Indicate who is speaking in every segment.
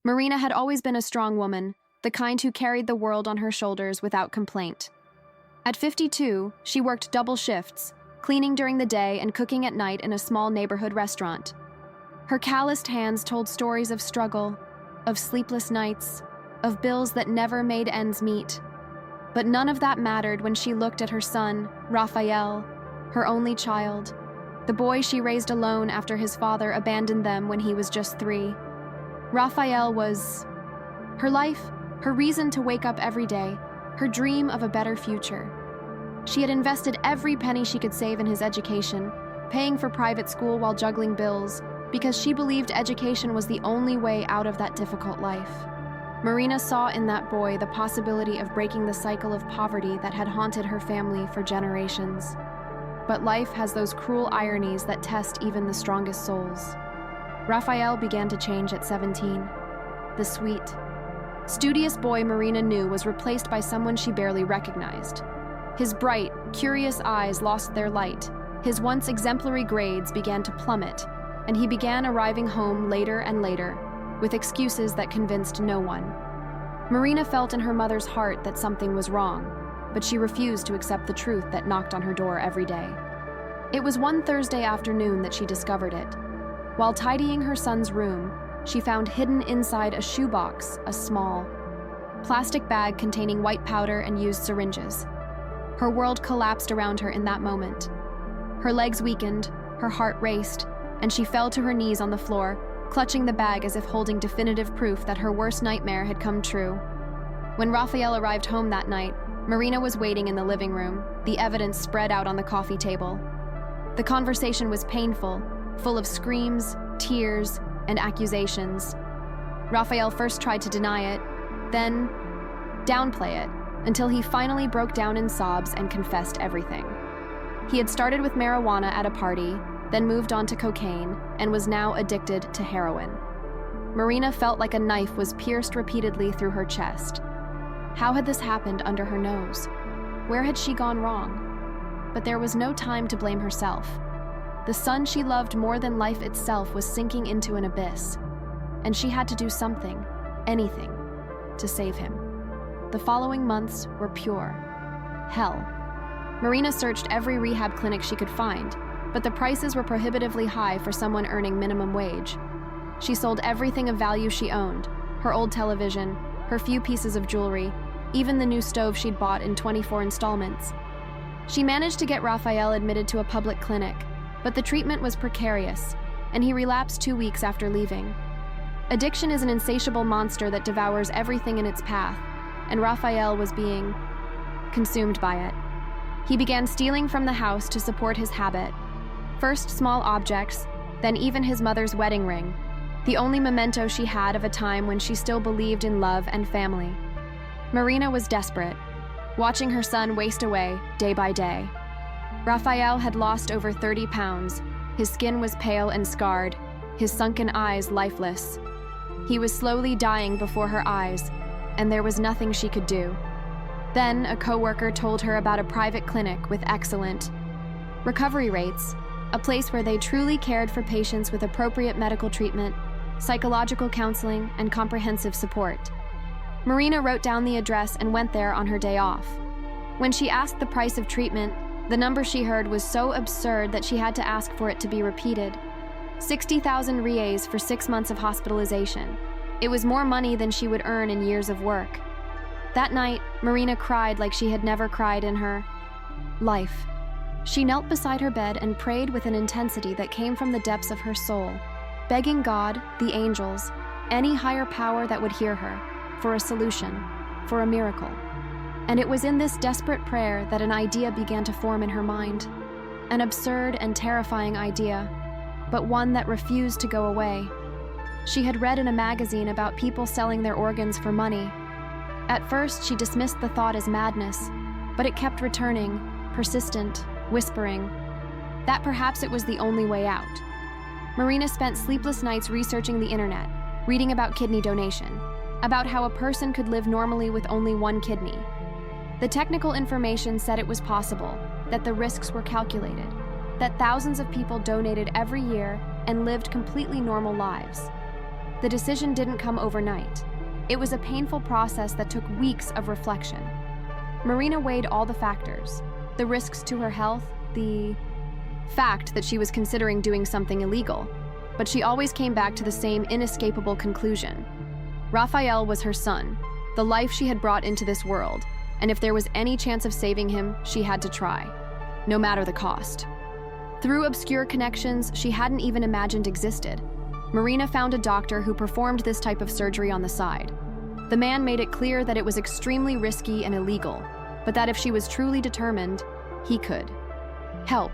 Speaker 1: Marina had always been a strong woman, the kind who carried the world on her shoulders without complaint. At 52, she worked double shifts, cleaning during the day and cooking at night in a small neighborhood restaurant. Her calloused hands told stories of struggle, of sleepless nights, of bills that never made ends meet. But none of that mattered when she looked at her son, Rafael, her only child, the boy she raised alone after his father abandoned them when he was just 3. Rafael was her life, her reason to wake up every day, her dream of a better future. She had invested every penny she could save in his education, paying for private school while juggling bills, because she believed education was the only way out of that difficult life. Marina saw in that boy the possibility of breaking the cycle of poverty that had haunted her family for generations. But life has those cruel ironies that test even the strongest souls. Rafael began to change at 17. The sweet, studious boy Marina knew was replaced by someone she barely recognized. His bright, curious eyes lost their light, his once exemplary grades began to plummet, and he began arriving home later and later, with excuses that convinced no one. Marina felt in her mother's heart that something was wrong, but she refused to accept the truth that knocked on her door every day. It was one Thursday afternoon that she discovered it. While tidying her son's room, she found hidden inside a shoebox a small, plastic bag containing white powder and used syringes. Her world collapsed around her in that moment. Her legs weakened, her heart raced, and she fell to her knees on the floor, clutching the bag as if holding definitive proof that her worst nightmare had come true. When Rafael arrived home that night, Marina was waiting in the living room, the evidence spread out on the coffee table. The conversation was painful, full of screams, tears, and accusations. Rafael first tried to deny it, then downplay it, until he finally broke down in sobs and confessed everything. He had started with marijuana at a party, then moved on to cocaine, and was now addicted to heroin. Marina felt like a knife was pierced repeatedly through her chest. How had this happened under her nose? Where had she gone wrong? But there was no time to blame herself. The son she loved more than life itself was sinking into an abyss, and she had to do something, anything, to save him. The following months were pure hell. Marina searched every rehab clinic she could find, but the prices were prohibitively high for someone earning minimum wage. She sold everything of value she owned, her old television, her few pieces of jewelry, even the new stove she'd bought in 24 installments. She managed to get Rafael admitted to a public clinic, but the treatment was precarious, and he relapsed 2 weeks after leaving. Addiction is an insatiable monster that devours everything in its path, and Rafael was being consumed by it. He began stealing from the house to support his habit. First small objects, then even his mother's wedding ring, the only memento she had of a time when she still believed in love and family. Marina was desperate, watching her son waste away day by day. Rafael had lost over 30 pounds. His skin was pale and scarred, his sunken eyes lifeless. He was slowly dying before her eyes, and there was nothing she could do. Then a coworker told her about a private clinic with excellent recovery rates, a place where they truly cared for patients with appropriate medical treatment, psychological counseling, and comprehensive support. Marina wrote down the address and went there on her day off. When she asked the price of treatment, the number she heard was so absurd that she had to ask for it to be repeated. 60,000 Repays for 6 months of hospitalization. It was more money than she would earn in years of work. That night, Marina cried like she had never cried in her life. She knelt beside her bed and prayed with an intensity that came from the depths of her soul, begging God, the angels, any higher power that would hear her, for a solution, for a miracle. And it was in this desperate prayer that an idea began to form in her mind. An absurd and terrifying idea, but one that refused to go away. She had read in a magazine about people selling their organs for money. At first, she dismissed the thought as madness, but it kept returning, persistent, whispering that perhaps it was the only way out. Marina spent sleepless nights researching the internet, reading about kidney donation, about how a person could live normally with only one kidney. The technical information said it was possible, that the risks were calculated, that thousands of people donated every year and lived completely normal lives. the decision didn't come overnight. It was a painful process that took weeks of reflection. Marina weighed all the factors, the risks to her health, the fact that she was considering doing something illegal, but she always came back to the same inescapable conclusion. Rafael was her son, the life she had brought into this world, and if there was any chance of saving him, she had to try, no matter the cost. Through obscure connections she hadn't even imagined existed, Marina found a doctor who performed this type of surgery on the side. The man made it clear that it was extremely risky and illegal, but that if she was truly determined, he could help.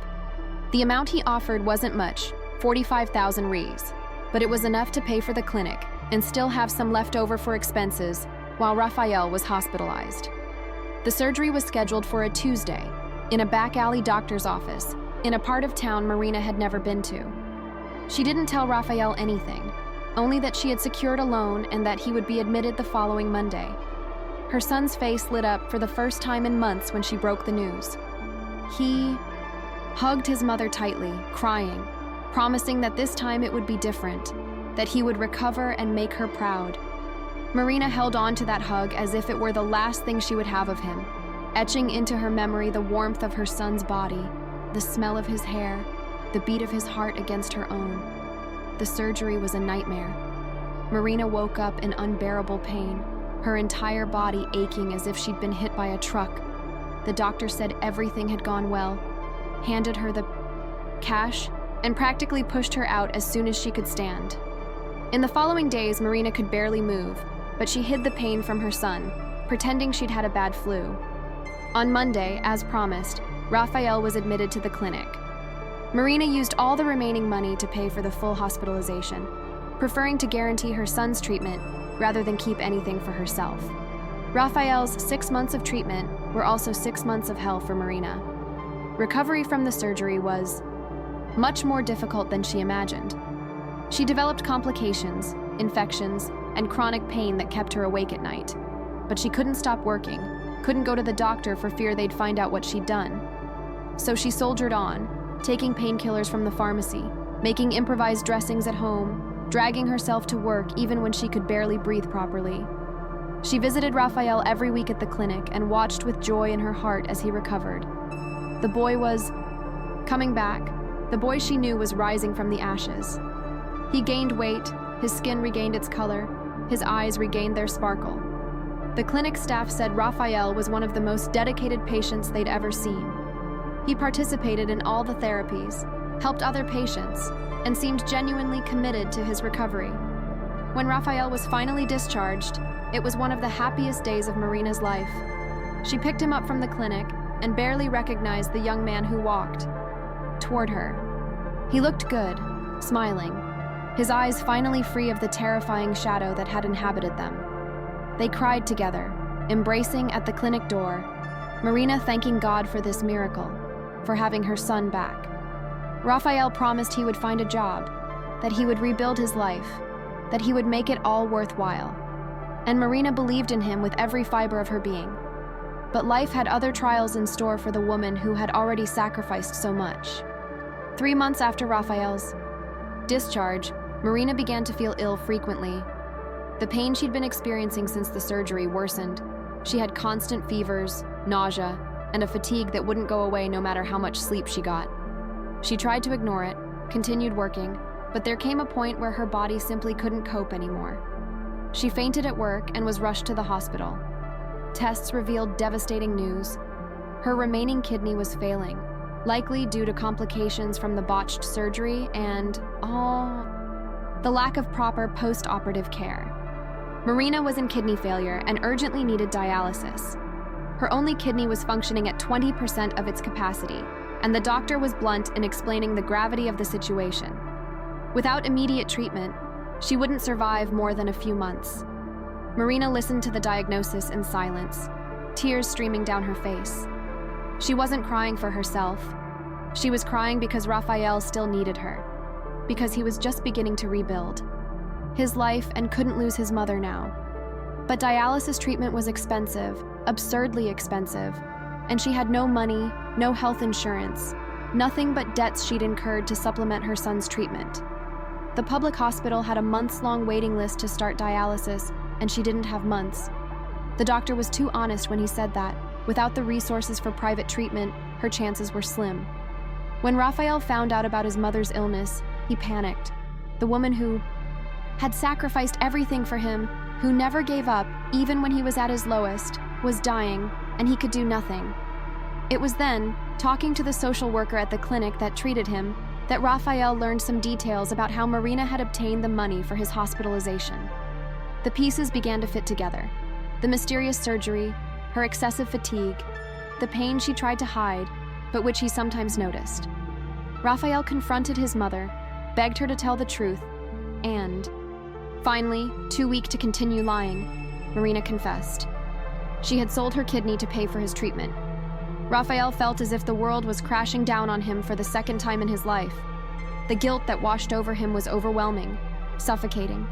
Speaker 1: The amount he offered wasn't much, 45,000 reais, but it was enough to pay for the clinic and still have some left over for expenses while Rafael was hospitalized. The surgery was scheduled for a Tuesday, in a back alley doctor's office, in a part of town Marina had never been to. She didn't tell Rafael anything, only that she had secured a loan and that he would be admitted the following Monday. Her son's face lit up for the first time in months when she broke the news. He hugged his mother tightly, crying, promising that this time it would be different, that he would recover and make her proud. Marina held on to that hug as if it were the last thing she would have of him, etching into her memory the warmth of her son's body, the smell of his hair, the beat of his heart against her own. The surgery was a nightmare. Marina woke up in unbearable pain, her entire body aching as if she'd been hit by a truck. The doctor said everything had gone well, handed her the cash, and practically pushed her out as soon as she could stand. In the following days, Marina could barely move, but she hid the pain from her son, pretending she'd had a bad flu. On Monday, as promised, Rafael was admitted to the clinic. Marina used all the remaining money to pay for the full hospitalization, preferring to guarantee her son's treatment rather than keep anything for herself. Rafael's 6 months of treatment were also 6 months of hell for Marina. Recovery from the surgery was much more difficult than she imagined. She developed complications, infections, and chronic pain that kept her awake at night. But she couldn't stop working, couldn't go to the doctor for fear they'd find out what she'd done. So she soldiered on, taking painkillers from the pharmacy, making improvised dressings at home, dragging herself to work even when she could barely breathe properly. She visited Rafael every week at the clinic and watched with joy in her heart as he recovered. The boy was coming back. The boy she knew was rising from the ashes. He gained weight, his skin regained its color, his eyes regained their sparkle. The clinic staff said Rafael was one of the most dedicated patients they'd ever seen. He participated in all the therapies, helped other patients, and seemed genuinely committed to his recovery. When Rafael was finally discharged, it was one of the happiest days of Marina's life. She picked him up from the clinic and barely recognized the young man who walked toward her. He looked good, smiling, his eyes finally free of the terrifying shadow that had inhabited them. They cried together, embracing at the clinic door, Marina thanking God for this miracle, for having her son back. Rafael promised he would find a job, that he would rebuild his life, that he would make it all worthwhile. And Marina believed in him with every fiber of her being. But life had other trials in store for the woman who had already sacrificed so much. 3 months after Rafael's discharge, Marina began to feel ill frequently. The pain she'd been experiencing since the surgery worsened. She had constant fevers, nausea, and a fatigue that wouldn't go away no matter how much sleep she got. She tried to ignore it, continued working, but there came a point where her body simply couldn't cope anymore. She fainted at work and was rushed to the hospital. Tests revealed devastating news. Her remaining kidney was failing, likely due to complications from the botched surgery and, the lack of proper post-operative care. Marina was in kidney failure and urgently needed dialysis. Her only kidney was functioning at 20% of its capacity, and the doctor was blunt in explaining the gravity of the situation. Without immediate treatment, she wouldn't survive more than a few months. Marina listened to the diagnosis in silence, tears streaming down her face. She wasn't crying for herself. She was crying because Rafael still needed her, because he was just beginning to rebuild his life and couldn't lose his mother now. But dialysis treatment was expensive, absurdly expensive, and she had no money, no health insurance, nothing but debts she'd incurred to supplement her son's treatment. The public hospital had a months-long waiting list to start dialysis, and she didn't have months. The doctor was too honest when he said that, without the resources for private treatment, her chances were slim. When Rafael found out about his mother's illness, he panicked. The woman who had sacrificed everything for him, who never gave up, even when he was at his lowest, was dying, and he could do nothing. It was then, talking to the social worker at the clinic that treated him, that Rafael learned some details about how Marina had obtained the money for his hospitalization. The pieces began to fit together. The mysterious surgery, her excessive fatigue, the pain she tried to hide, but which he sometimes noticed. Rafael confronted his mother, begged her to tell the truth, and, finally, too weak to continue lying, Marina confessed. She had sold her kidney to pay for his treatment. Rafael felt as if the world was crashing down on him for the second time in his life. The guilt that washed over him was overwhelming, suffocating.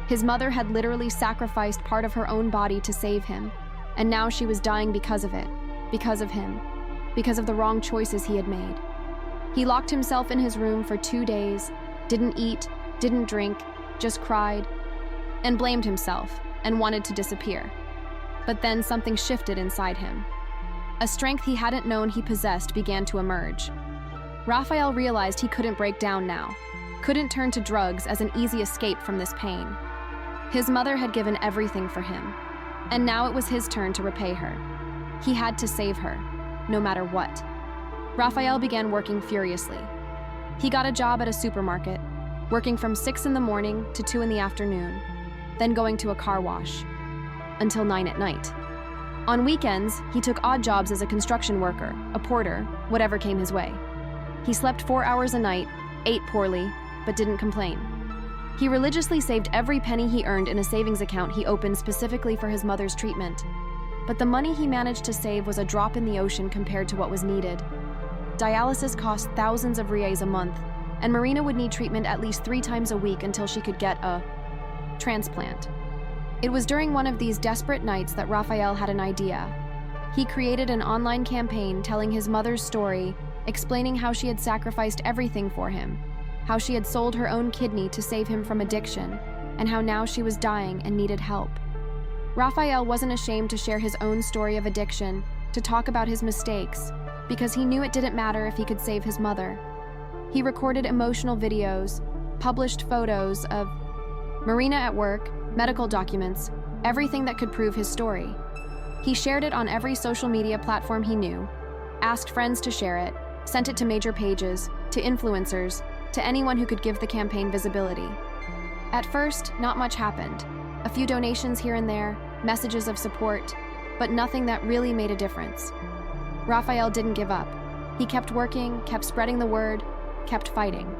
Speaker 1: His mother had literally sacrificed part of her own body to save him, and now she was dying because of it, because of him, because of the wrong choices he had made. He locked himself in his room for 2 days, didn't eat, didn't drink, just cried, and blamed himself and wanted to disappear. But then something shifted inside him. A strength he hadn't known he possessed began to emerge. Rafael realized he couldn't break down now, couldn't turn to drugs as an easy escape from this pain. His mother had given everything for him, and now it was his turn to repay her. He had to save her, no matter what. Rafael began working furiously. He got a job at a supermarket, working from 6 in the morning to 2 in the afternoon, then going to a car wash, until 9 at night. On weekends, he took odd jobs as a construction worker, a porter, whatever came his way. He slept 4 hours a night, ate poorly, but didn't complain. He religiously saved every penny he earned in a savings account he opened specifically for his mother's treatment. But the money he managed to save was a drop in the ocean compared to what was needed. Dialysis cost thousands of reais a month, and Marina would need treatment at least 3 times a week until she could get a transplant. It was during one of these desperate nights that Rafael had an idea. He created an online campaign telling his mother's story, explaining how she had sacrificed everything for him, how she had sold her own kidney to save him from addiction, and how now she was dying and needed help. Rafael wasn't ashamed to share his own story of addiction, to talk about his mistakes, because he knew it didn't matter if he could save his mother. He recorded emotional videos, published photos of Marina at work, medical documents, everything that could prove his story. He shared it on every social media platform he knew, asked friends to share it, sent it to major pages, to influencers, to anyone who could give the campaign visibility. At first, not much happened. A few donations here and there, messages of support, but nothing that really made a difference. Rafael didn't give up. He kept working, kept spreading the word, kept fighting.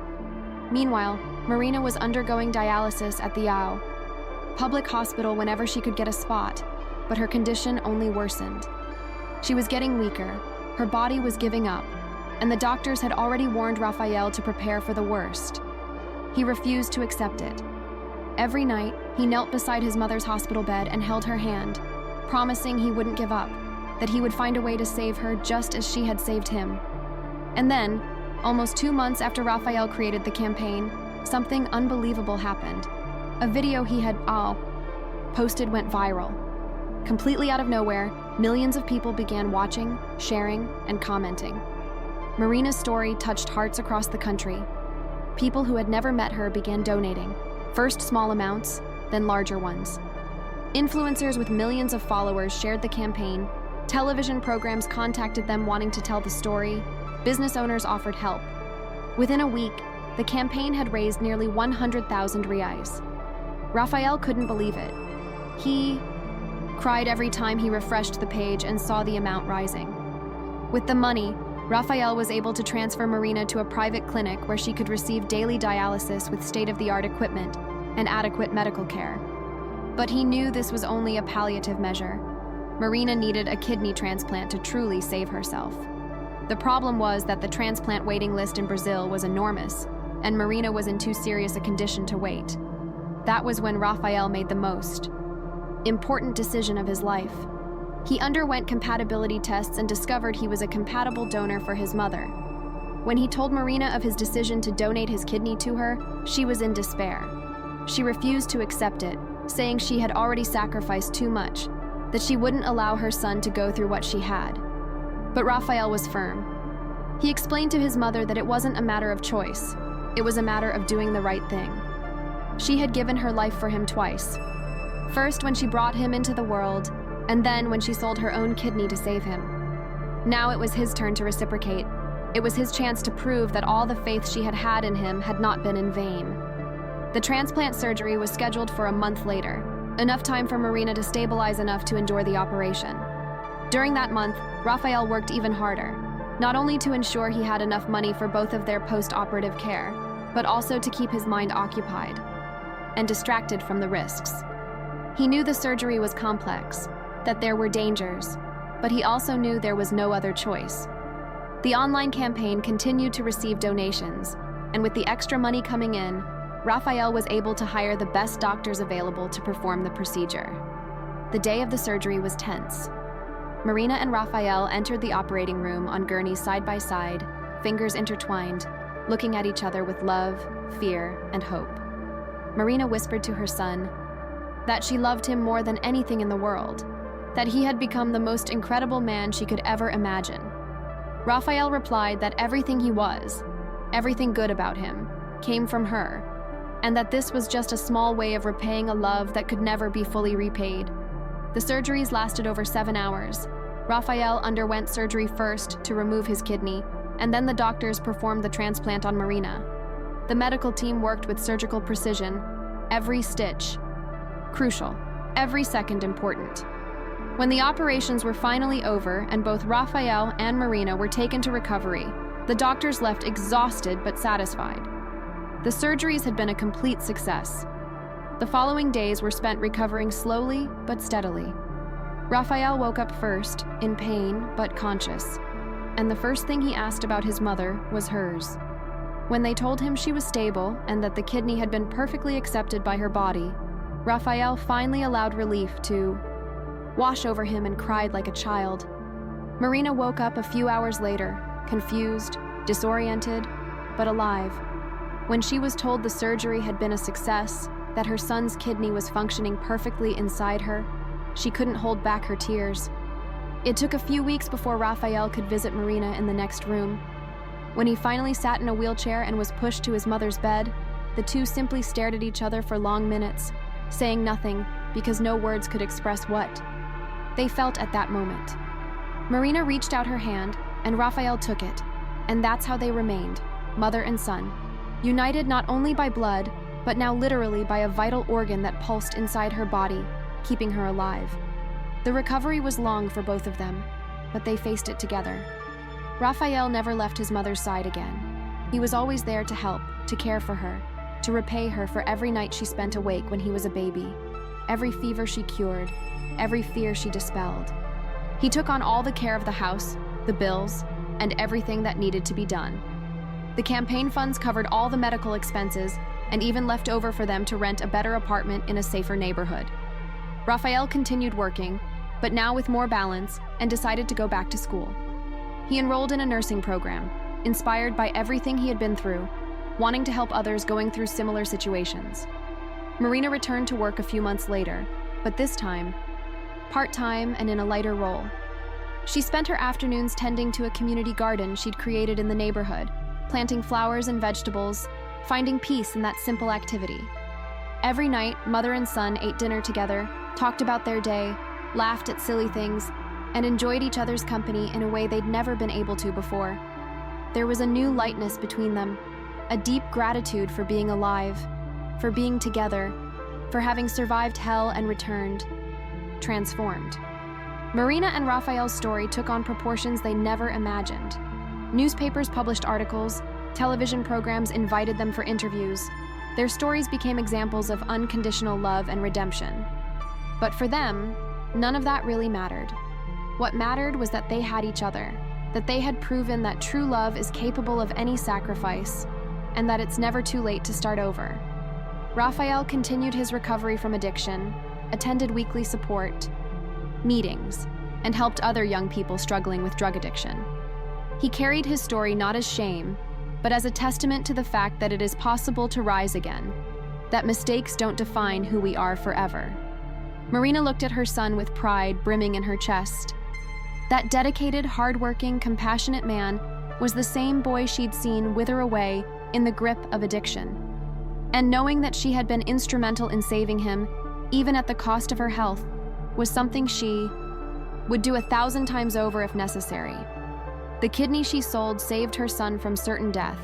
Speaker 1: Meanwhile, Marina was undergoing dialysis at the public hospital whenever she could get a spot, but her condition only worsened. She was getting weaker, her body was giving up, and the doctors had already warned Rafael to prepare for the worst. He refused to accept it. Every night, he knelt beside his mother's hospital bed and held her hand, promising he wouldn't give up, that he would find a way to save her just as she had saved him. And then, almost 2 months after Rafael created the campaign, something unbelievable happened. A video he had posted went viral. Completely out of nowhere, millions of people began watching, sharing, and commenting. Marina's story touched hearts across the country. People who had never met her began donating, first small amounts, then larger ones. Influencers with millions of followers shared the campaign, television programs contacted them wanting to tell the story, business owners offered help. Within a week, the campaign had raised nearly 100,000 reais. Rafael couldn't believe it. He cried every time he refreshed the page and saw the amount rising. With the money, Rafael was able to transfer Marina to a private clinic where she could receive daily dialysis with state-of-the-art equipment and adequate medical care. But he knew this was only a palliative measure. Marina needed a kidney transplant to truly save herself. The problem was that the transplant waiting list in Brazil was enormous, and Marina was in too serious a condition to wait. That was when Rafael made the most important decision of his life. He underwent compatibility tests and discovered he was a compatible donor for his mother. When he told Marina of his decision to donate his kidney to her, she was in despair. She refused to accept it, saying she had already sacrificed too much, that she wouldn't allow her son to go through what she had. But Rafael was firm. He explained to his mother that it wasn't a matter of choice, it was a matter of doing the right thing. She had given her life for him twice. First when she brought him into the world, and then when she sold her own kidney to save him. Now it was his turn to reciprocate. It was his chance to prove that all the faith she had had in him had not been in vain. The transplant surgery was scheduled for a month later, enough time for Marina to stabilize enough to endure the operation. During that month, Rafael worked even harder, not only to ensure he had enough money for both of their post-operative care, but also to keep his mind occupied and distracted from the risks. He knew the surgery was complex, that there were dangers, but he also knew there was no other choice. The online campaign continued to receive donations, and with the extra money coming in, Rafael was able to hire the best doctors available to perform the procedure. The day of the surgery was tense. Marina and Rafael entered the operating room on gurneys side by side, fingers intertwined, looking at each other with love, fear, and hope. Marina whispered to her son that she loved him more than anything in the world, that he had become the most incredible man she could ever imagine. Rafael replied that everything he was, everything good about him, came from her, and that this was just a small way of repaying a love that could never be fully repaid. The surgeries lasted over 7 hours. Rafael underwent surgery first to remove his kidney, and then the doctors performed the transplant on Marina. The medical team worked with surgical precision, every stitch crucial, every second important. When the operations were finally over and both Rafael and Marina were taken to recovery, the doctors left exhausted but satisfied. The surgeries had been a complete success. The following days were spent recovering slowly but steadily. Rafael woke up first, in pain but conscious, and the first thing he asked about his mother was hers. When they told him she was stable and that the kidney had been perfectly accepted by her body, Rafael finally allowed relief to wash over him and cried like a child. Marina woke up a few hours later, confused, disoriented, but alive. When she was told the surgery had been a success, that her son's kidney was functioning perfectly inside her, she couldn't hold back her tears. It took a few weeks before Rafael could visit Marina in the next room. When he finally sat in a wheelchair and was pushed to his mother's bed, the two simply stared at each other for long minutes, saying nothing because no words could express what they felt at that moment. Marina reached out her hand, and Rafael took it, and that's how they remained, mother and son, united not only by blood, but now literally by a vital organ that pulsed inside her body, keeping her alive. The recovery was long for both of them, but they faced it together. Rafael never left his mother's side again. He was always there to help, to care for her, to repay her for every night she spent awake when he was a baby, every fever she cured, every fear she dispelled. He took on all the care of the house, the bills, and everything that needed to be done. The campaign funds covered all the medical expenses and even left over for them to rent a better apartment in a safer neighborhood. Rafael continued working, but now with more balance, and decided to go back to school. He enrolled in a nursing program, inspired by everything he had been through, wanting to help others going through similar situations. Marina returned to work a few months later, but this time, part-time and in a lighter role. She spent her afternoons tending to a community garden she'd created in the neighborhood, planting flowers and vegetables, finding peace in that simple activity. Every night, mother and son ate dinner together, talked about their day, laughed at silly things, and enjoyed each other's company in a way they'd never been able to before. There was a new lightness between them, a deep gratitude for being alive, for being together, for having survived hell and returned, transformed. Marina and Rafael's story took on proportions they never imagined. Newspapers published articles, television programs invited them for interviews. Their stories became examples of unconditional love and redemption. But for them, none of that really mattered. What mattered was that they had each other, that they had proven that true love is capable of any sacrifice, and that it's never too late to start over. Rafael continued his recovery from addiction, attended weekly support, meetings, and helped other young people struggling with drug addiction. He carried his story not as shame, but as a testament to the fact that it is possible to rise again, that mistakes don't define who we are forever. Marina looked at her son with pride brimming in her chest. That dedicated, hardworking, compassionate man was the same boy she'd seen wither away in the grip of addiction. And knowing that she had been instrumental in saving him, even at the cost of her health, was something she would do 1,000 times over if necessary. The kidney she sold saved her son from certain death.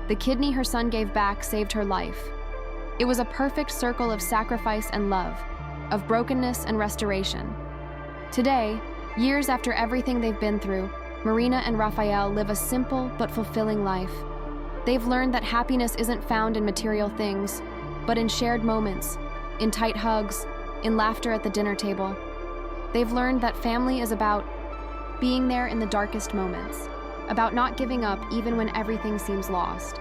Speaker 1: The kidney her son gave back saved her life. It was a perfect circle of sacrifice and love, of brokenness and restoration. Today, years after everything they've been through, Marina and Rafael live a simple but fulfilling life. They've learned that happiness isn't found in material things, but in shared moments, in tight hugs, in laughter at the dinner table. They've learned that family is about being there in the darkest moments, about not giving up even when everything seems lost.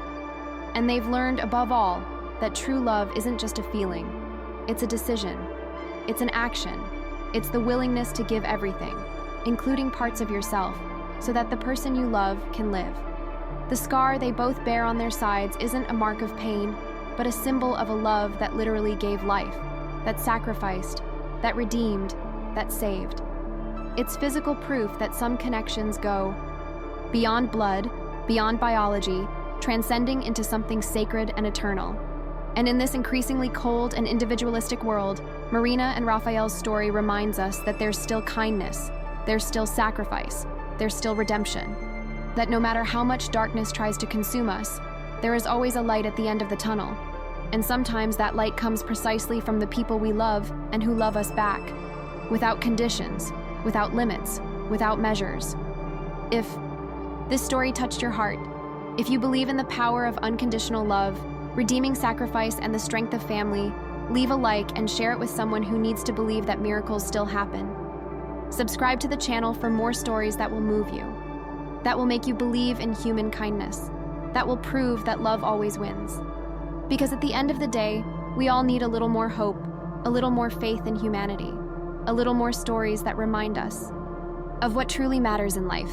Speaker 1: And they've learned, above all, that true love isn't just a feeling. It's a decision. It's an action. It's the willingness to give everything, including parts of yourself, so that the person you love can live. The scar they both bear on their sides isn't a mark of pain, but a symbol of a love that literally gave life, that sacrificed, that redeemed, that saved. It's physical proof that some connections go beyond blood, beyond biology, transcending into something sacred and eternal. And in this increasingly cold and individualistic world, Marina and Rafael's story reminds us that there's still kindness, there's still sacrifice, there's still redemption. That no matter how much darkness tries to consume us, there is always a light at the end of the tunnel. And sometimes that light comes precisely from the people we love and who love us back, without conditions, without limits, without measures. If this story touched your heart, if you believe in the power of unconditional love, redeeming sacrifice, and the strength of family, leave a like and share it with someone who needs to believe that miracles still happen. Subscribe to the channel for more stories that will move you, that will make you believe in human kindness, that will prove that love always wins. Because at the end of the day, we all need a little more hope, a little more faith in humanity, a little more stories that remind us of what truly matters in life.